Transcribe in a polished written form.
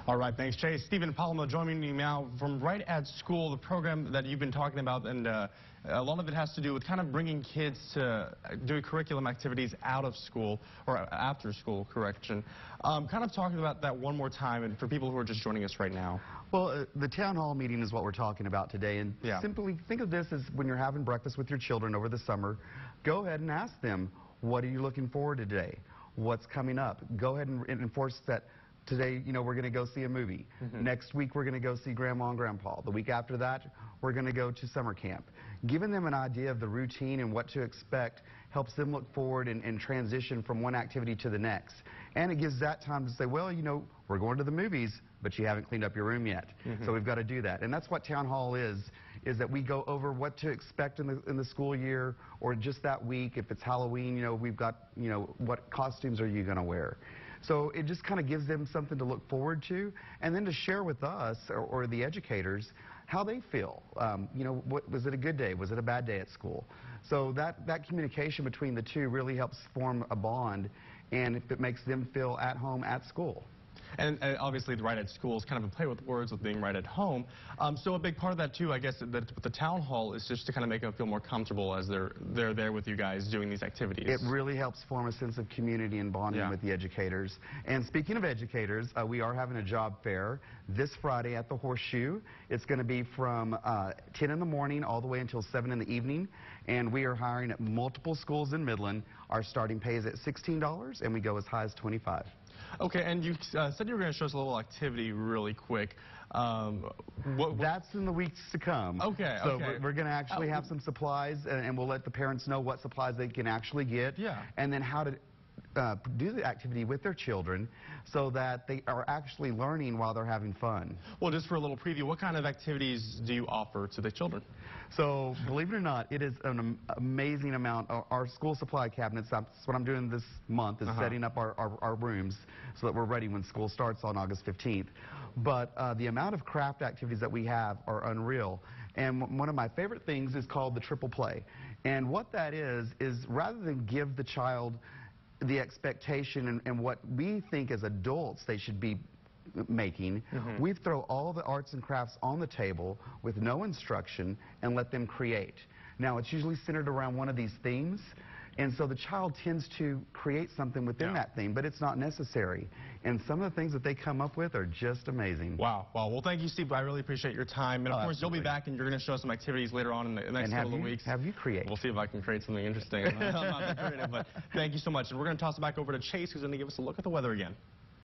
All right, thanks, Chase. Stephen Palma joining me now from Right at School, the program that you've been talking about, and a lot of it has to do with kind of bringing kids to do curriculum activities out of school, or after school, correction. Kind of talking about that one more time, and for people who are just joining us right now. Well, the town hall meeting is what we're talking about today, and simply think of this as when you're having breakfast with your children over the summer, go ahead and ask them, what are you looking forward to today? What's coming up? Go ahead and enforce that. Today, you know, we're going to go see a movie. Next week, we're going to go see Grandma and Grandpa. The week after that, we're going to go to summer camp. Giving them an idea of the routine and what to expect helps them look forward and transition from one activity to the next. And it gives that time to say, well, you know, we're going to the movies, but you haven't cleaned up your room yet. So we've got to do that. And that's what Town Hall is that we go over what to expect in the school year or just that week. If it's Halloween, you know, we've got, you know, what costumes are you going to wear? So it just kind of gives them something to look forward to, and then to share with us or the educators how they feel. You know, was it a good day? Was it a bad day at school? So that communication between the two really helps form a bond, and if it makes them feel at home at school. And obviously, the Right at School is kind of a play with words with being right at home. So a big part of that, too, I guess, with the town hall is just to kind of make them feel more comfortable as they're there with you guys doing these activities. It really helps form a sense of community and bonding with the educators. And speaking of educators, we are having a job fair this Friday at the Horseshoe. It's going to be from 10 in the morning all the way until 7 in the evening. And we are hiring at multiple schools in Midland. Our starting pay is at $16, and we go as high as $25. Okay, and you said you were going to show us a little activity really quick. That's in the weeks to come. Okay, so we're going to actually have some supplies, and we'll let the parents know what supplies they can actually get. And then how to do the activity with their children so that they are actually learning while they're having fun. Well, just for a little preview, what kind of activities do you offer to the children? So, believe it or not, it is an amazing amount. Our school supply cabinets, that's what I'm doing this month, is setting up our rooms so that we're ready when school starts on August 15th. But the amount of craft activities that we have are unreal. And one of my favorite things is called the triple play. And what that is rather than give the child the expectation and what we think as adults they should be making, we throw all the arts and crafts on the table with no instruction and let them create. Now, it's usually centered around one of these themes, and so the child tends to create something within that theme, but it's not necessary. And some of the things that they come up with are just amazing. Wow. Well, thank you, Steve. I really appreciate your time. And, of course, you'll be back, and you're going to show us some activities later on in the next couple of weeks. Have you create? We'll see if I can create something interesting. I'm not that creative, but thank you so much. And we're going to toss it back over to Chase, who's going to give us a look at the weather again.